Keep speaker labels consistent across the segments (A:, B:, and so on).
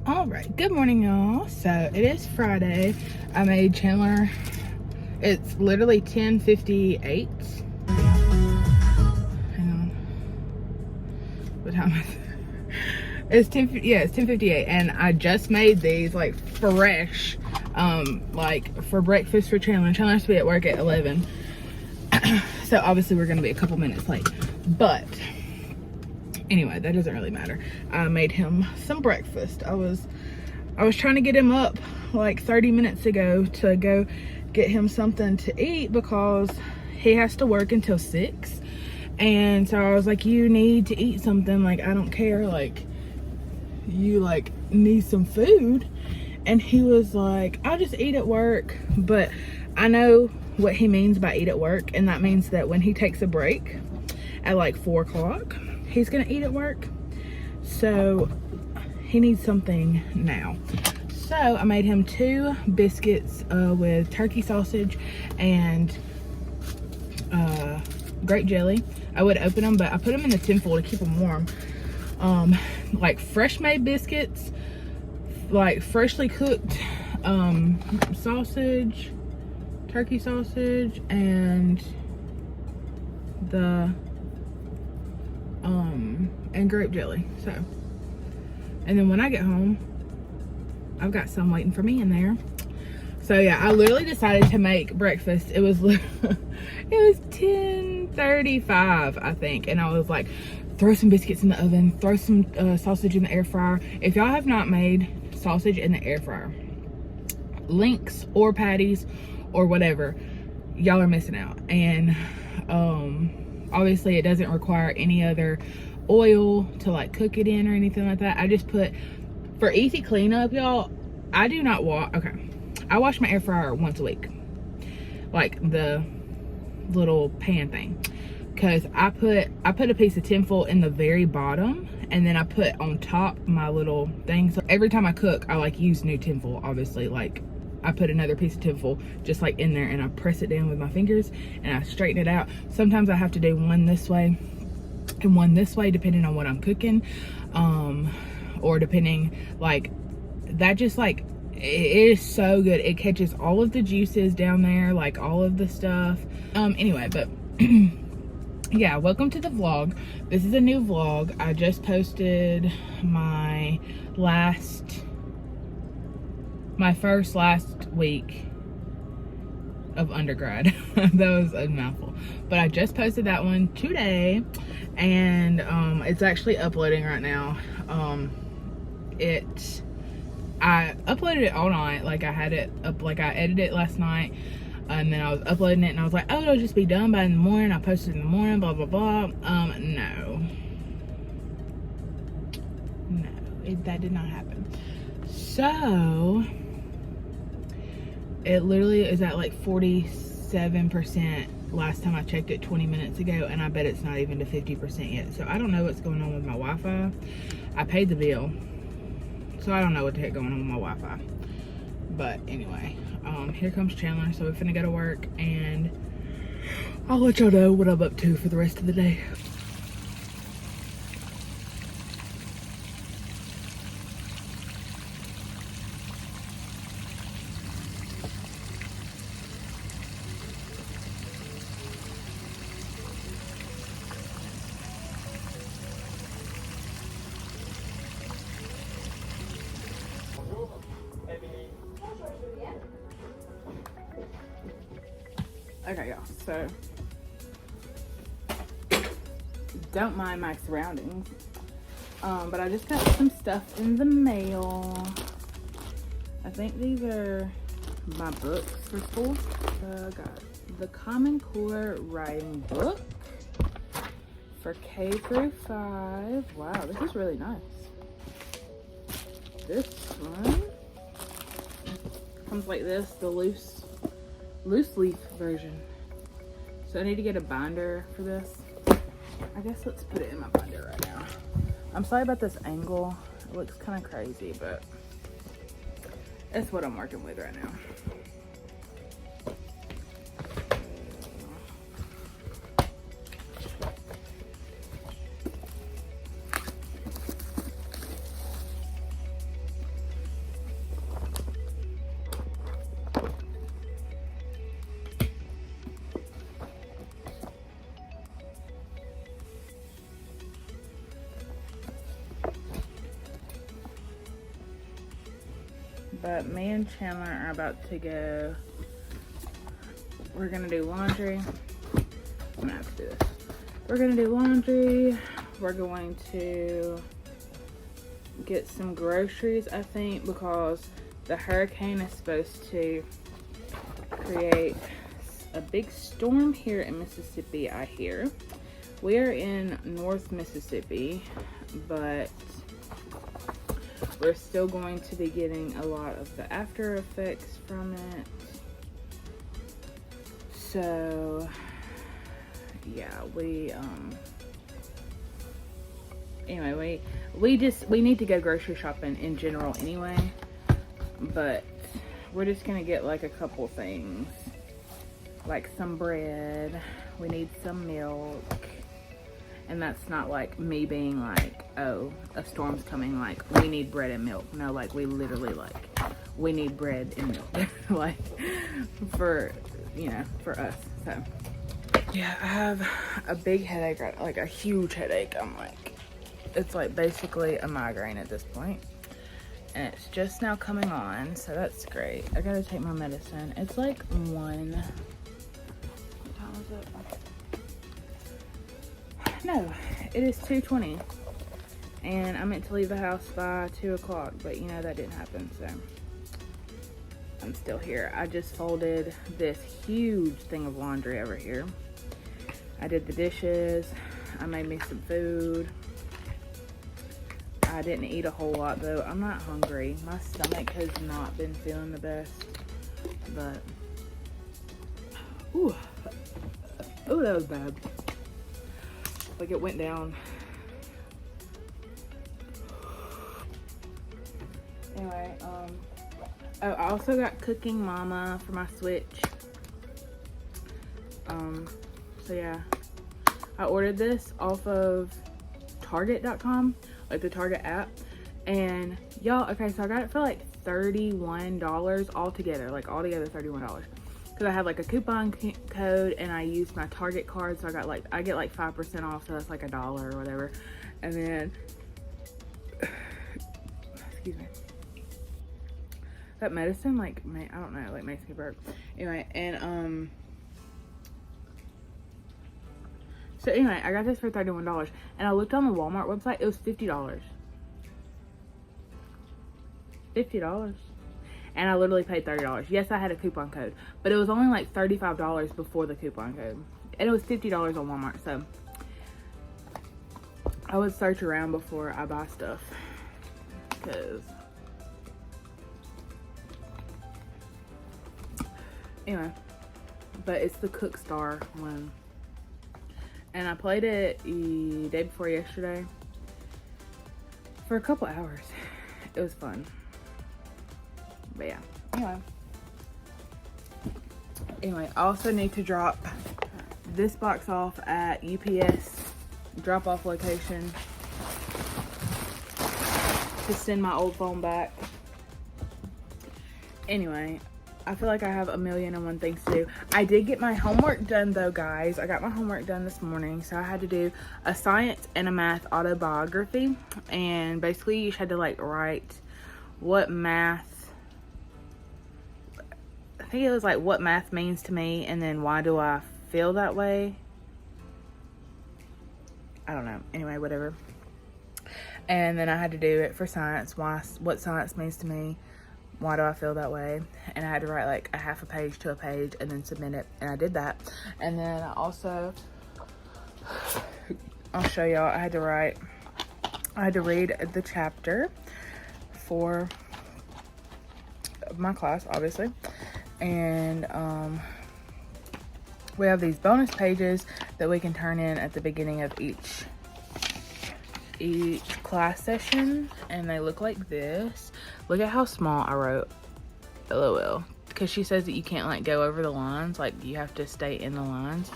A: All right, good morning, y'all. So it is Friday. I made Chandler, it's literally 10:58. Hang on, what time is it? It's 10, yeah, it's 10:58, and I just made these like fresh, like for breakfast for Chandler. Chandler has to be at work at 11. So obviously we're gonna be a couple minutes late, but anyway, that doesn't really matter. I made him some breakfast. I was trying to get him up like 30 minutes ago to go get him something to eat because he has to work until 6. And so I was like, you need to eat something. Like, I don't care. Like, you like need some food. And he was like, I'll just eat at work. But I know what he means by eat at work. And that means that when he takes a break at like 4 o'clock, he's gonna eat at work. So he needs something now. So I made him 2 biscuits with turkey sausage and grape jelly. I would open them, but I put them in the tinfoil to keep them warm. Like fresh made biscuits, like freshly cooked sausage, turkey sausage, and the and grape jelly. So, and then when I get home, I've got some waiting for me in there. So yeah, I literally decided to make breakfast. It was 10:35, I think, and I was like, throw some biscuits in the oven, throw some sausage in the air fryer. If y'all have not made sausage in the air fryer, links or patties or whatever, y'all are missing out. And obviously it doesn't require any other oil to like cook it in or anything like that. I just put, for easy cleanup, y'all, I do not wash. Okay, I wash my air fryer once a week, like the little pan thing, because I put a piece of tinfoil in the very bottom, and then I put on top my little thing. So every time I cook, I like use new tinfoil, obviously. Like, I put another piece of tinfoil just like in there, and I press it down with my fingers and I straighten it out. Sometimes I have to do one this way and one this way, depending on what I'm cooking, or depending, like, that just like, it is so good. It catches all of the juices down there, like all of the stuff. Anyway, but yeah, welcome to the vlog. This is a new vlog. I just posted my first last week of undergrad. That was a mouthful, but I just posted that one today, and it's actually uploading right now. I uploaded it all night. Like, I had it up, like I edited it last night, and then I was uploading it, and I was like, oh, it'll just be done by in the morning. I posted in the morning, blah blah blah. No, that did not happen. So it literally is at like 47% last time I checked it 20 minutes ago, and I bet it's not even to 50% yet. So I don't know what's going on with my Wi-Fi. I paid the bill, so I don't know what the heck going on with my Wi-Fi. But anyway, here comes Chandler. So we're finna go to work, and I'll let y'all know what I'm up to for the rest of the day. Okay, y'all, so don't mind my surroundings, but I just got some stuff in the mail. I think these are my books for school. I got the Common Core writing book for K through 5. Wow, this is really nice. This one comes like this, the loose leaf version. So I need to get a binder for this. I guess let's put it in my binder right now. I'm sorry about this angle. It looks kind of crazy, but that's what I'm working with right now. But me and Chandler are about to go. We're gonna do laundry. I'm gonna have to do this. We're gonna do laundry. We're going to get some groceries, I think, because the hurricane is supposed to create a big storm here in Mississippi, I hear. We are in North Mississippi, but we're still going to be getting a lot of the after effects from it. So yeah, anyway, we need to go grocery shopping in general anyway, but we're just gonna get like a couple things, like some bread. We need some milk. And that's not like me being like, oh, a storm's coming, like we need bread and milk. No, like we literally like, we need bread and milk. Like for, you know, for us. So yeah, I have a big headache, like a huge headache. I'm like, it's like basically a migraine at this point. And it's just now coming on, so that's great. I gotta take my medicine. It's like 1, what time is it? No, it is 2:20, and I meant to leave the house by 2 o'clock, but you know, that didn't happen, so I'm still here. I just folded this huge thing of laundry over here. I did the dishes. I made me some food. I didn't eat a whole lot though. I'm not hungry. My stomach has not been feeling the best, but ooh, that was bad. Like it went down. Anyway, oh, I also got Cooking Mama for my Switch. So yeah, I ordered this off of Target.com, like the Target app. And y'all, okay, so I got it for like $31 altogether, like altogether $31. Because I had like a coupon code and I used my Target card, so I get like 5% off, so that's like $1 or whatever. And then, excuse me, that medicine, like, I don't know, like makes me burp. Anyway, and so anyway, I got this for $31, and I looked on the Walmart website, it was $50. $50. And I literally paid $30. Yes, I had a coupon code, but it was only like $35 before the coupon code. And it was $50 on Walmart, so I would search around before I buy stuff. Because anyway, but it's the Cookstar one. And I played it the day before yesterday for a couple hours. It was fun. But yeah, anyway, I also need to drop this box off at UPS drop-off location to send my old phone back. Anyway, I feel like I have 1,000,001 things to do. I did get my homework done though, guys. I got my homework done this morning, so I had to do a science and a math autobiography, and basically you had to like write what math, I think it was like what math means to me, and then why do I feel that way. I don't know. Anyway, whatever. And then I had to do it for science. What science means to me. Why do I feel that way? And I had to write like a half a page to a page and then submit it. And I did that. And then I also, I'll show y'all. I had to read the chapter for my class, obviously. And we have these bonus pages that we can turn in at the beginning of each class session, and they look like this. Look at how small I wrote LOL, because she says that you can't like go over the lines, like you have to stay in the lines.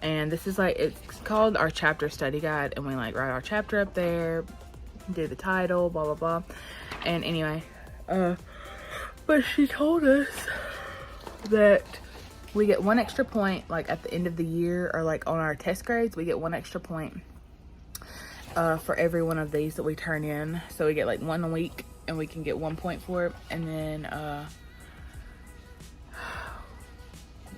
A: And this is like, it's called our chapter study guide, and we like write our chapter up there, do the title, blah blah blah. And anyway, but she told us that we get 1 extra point like at the end of the year, or like on our test grades, we get 1 extra point for every one of these that we turn in. So we get like 1 a week and we can get 1 point for it. And then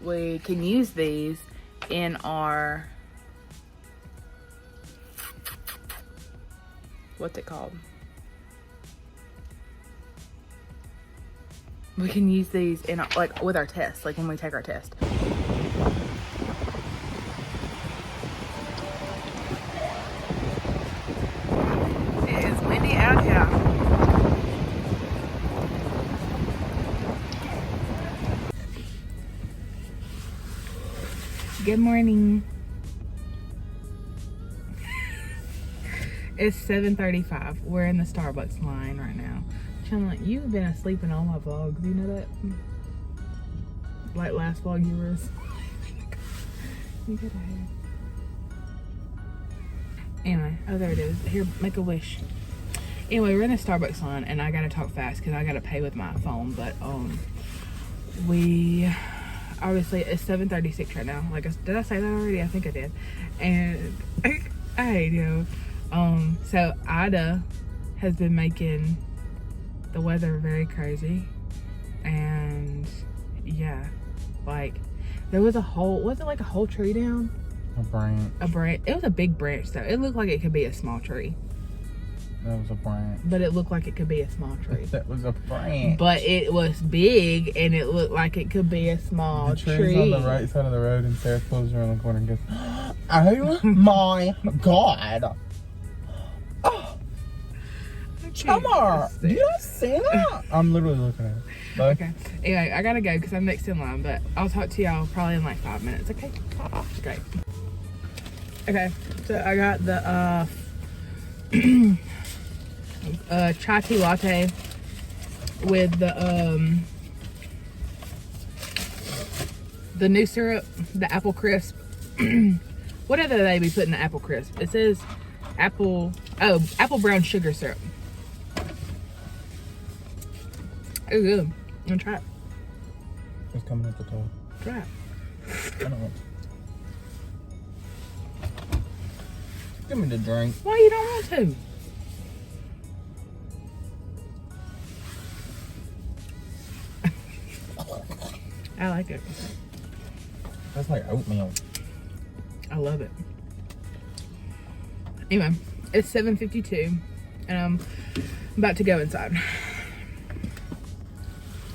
A: we can use these in our, what's it called? We can use these in like with our test, like when we take our test. It is windy out here. Good morning. It's 7:35. We're in the Starbucks line right now. Chandler, you've been asleep in all my vlogs. You know that? Like last vlog you were asleep. You got a hair. Anyway, oh there it is. Here, make a wish. Anyway, we're in the Starbucks line and I gotta talk fast because I gotta pay with my phone. But we obviously it's 7:36 right now. Like, did I say that already? I think I did. And I hate you. So Ida has been making the weather very crazy, and yeah, like there was a whole, was it like a whole tree down? A branch. It was a big branch though. It looked like it could be a small tree.
B: That was a branch.
A: But it looked like it could be a small tree.
B: That was a branch.
A: But it was big and it looked like it could be a small tree.
B: The tree's on the right side of the road and Sarah pulls around the corner and goes, oh my God. Oh, Chummer, do you see that? I'm literally looking at it. Bye.
A: Okay. Anyway, I gotta go because I'm next in line, but I'll talk to y'all probably in like 5 minutes. Okay. Great. Okay. So I got the chai tea latte with the new syrup, the apple crisp. What other they be putting in the apple crisp? It says apple brown sugar syrup. Oh, good. I'm gonna try it.
B: It's coming at the top.
A: Try it.
B: I don't want to. Give me the drink.
A: Why you don't want to? I like it.
B: That's like oatmeal.
A: I love it. Anyway, it's 7:52 and I'm about to go inside.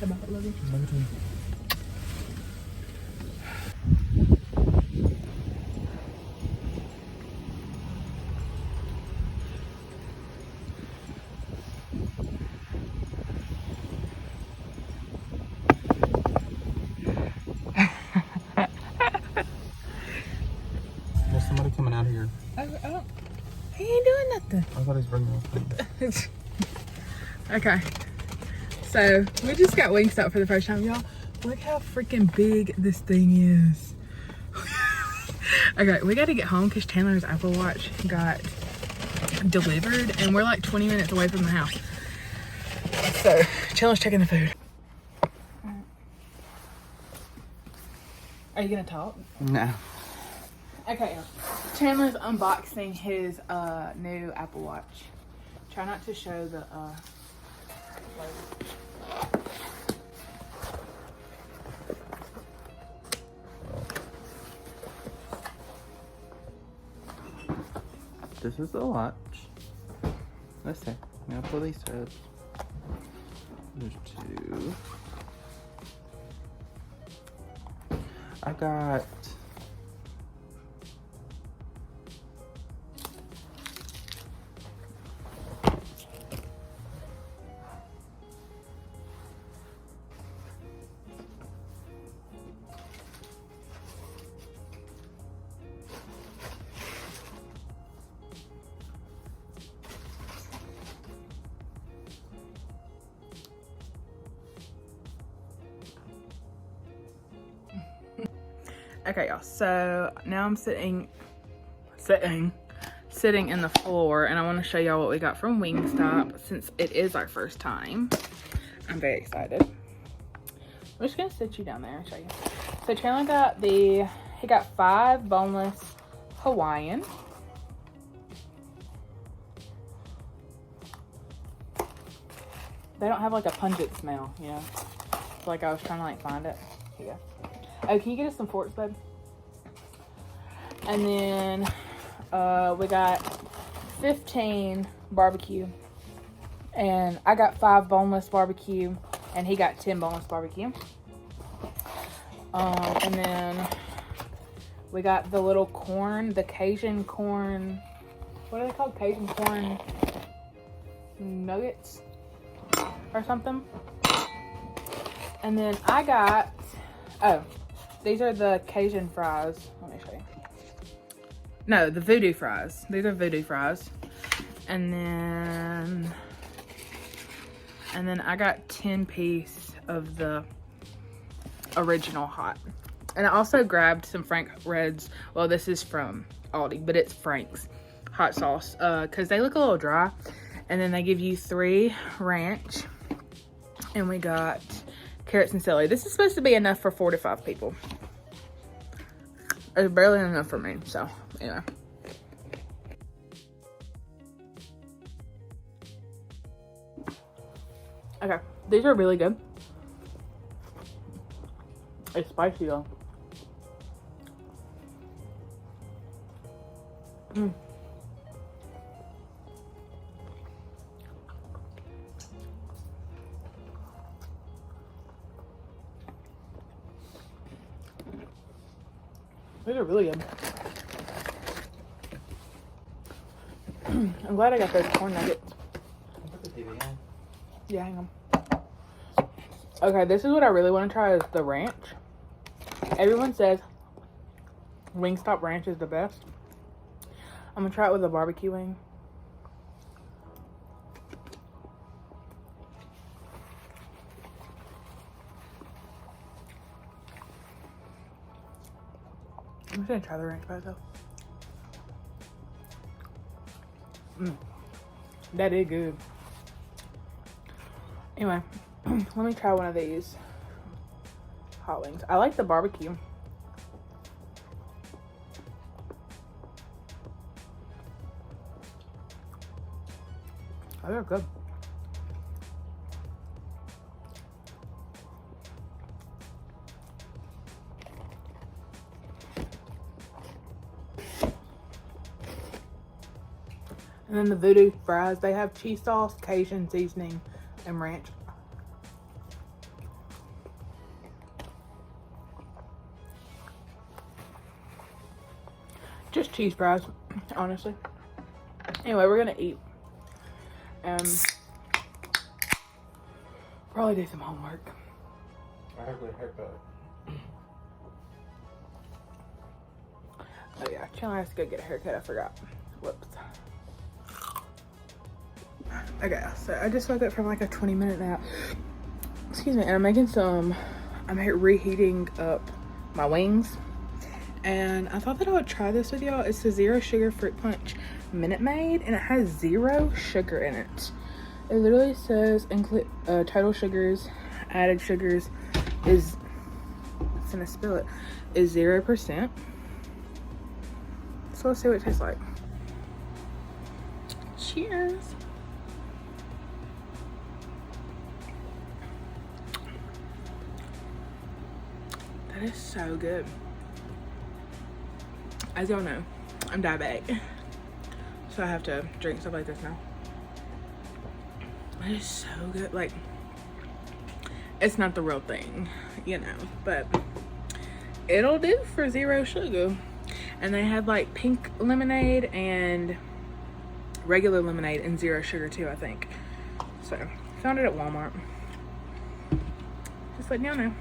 A: Come on, love you.
B: Love you too. There's somebody coming out here.
A: Oh, he ain't doing nothing.
B: I thought he was bringing us things.
A: Okay, so we just got Wingstop for the first time, y'all. Look how freaking big this thing is. Okay, we got to get home because Chandler's Apple Watch got delivered and we're like 20 minutes away from the house. So Chandler's checking the food. Are you gonna talk?
B: No.
A: Okay, Chandler's unboxing his new Apple Watch. Try not to show the logo.
B: This is the watch. Let's see. I'm gonna pull these tabs. There's two. I got
A: Okay, y'all, so now I'm sitting in the floor and I want to show y'all what we got from Wingstop since it is our first time. I'm very excited. I'm just gonna sit you down there and show you. So Chandler got 5 boneless Hawaiian. They don't have like a pungent smell, you know. So like I was trying to like find it. Here you go. Oh, can you get us some forks, babe? And then we got 15 barbecue. And I got 5 boneless barbecue. And he got 10 boneless barbecue. And then we got the little corn, the Cajun corn. What are they called? Cajun corn nuggets or something. And then I got, oh, these are the Cajun fries. Let me show you. No, the voodoo fries. These are voodoo fries. And then I got 10 piece of the original hot. And I also grabbed some Frank Reds. Well, this is from Aldi, but it's Frank's hot sauce because they look a little dry. And then they give you 3 ranch. And we got carrots and celery. This is supposed to be enough for 4 to 5 people. It's barely enough for me, so anyway. Okay, these are really good. It's spicy though. These are really good. I'm glad I got those corn nuggets. Yeah, hang on. Okay, this is what I really want to try is the ranch. Everyone says Wingstop ranch is the best. I'm gonna try it with a barbecue wing. I'm just gonna try the ranch by itself. That is good. Anyway, let me try one of these hot wings. I like the barbecue. Oh, they're good. And then the voodoo fries, they have cheese sauce, Cajun seasoning, and ranch. Just cheese fries, honestly. Anyway, we're gonna eat. Probably do some homework.
B: I have a haircut.
A: Oh yeah, Chandler has to go get a haircut. I forgot. Whoops. Okay, so I just woke up from like a 20-minute nap. Excuse me, and I'm making some. I'm reheating up my wings, and I thought that I would try this with y'all. It's the Zero Sugar Fruit Punch Minute Maid, and it has 0 sugar in it. It literally says total sugars, added sugars is, it's gonna spill it, is 0%. So let's see what it tastes like. Cheers. That is so good. As y'all know, I'm diabetic, so I have to drink stuff like this now. It is so good. Like, it's not the real thing, you know, but it'll do for 0 sugar. And they had like pink lemonade and regular lemonade and 0 sugar too, I think. So found it at Walmart. Just letting y'all know.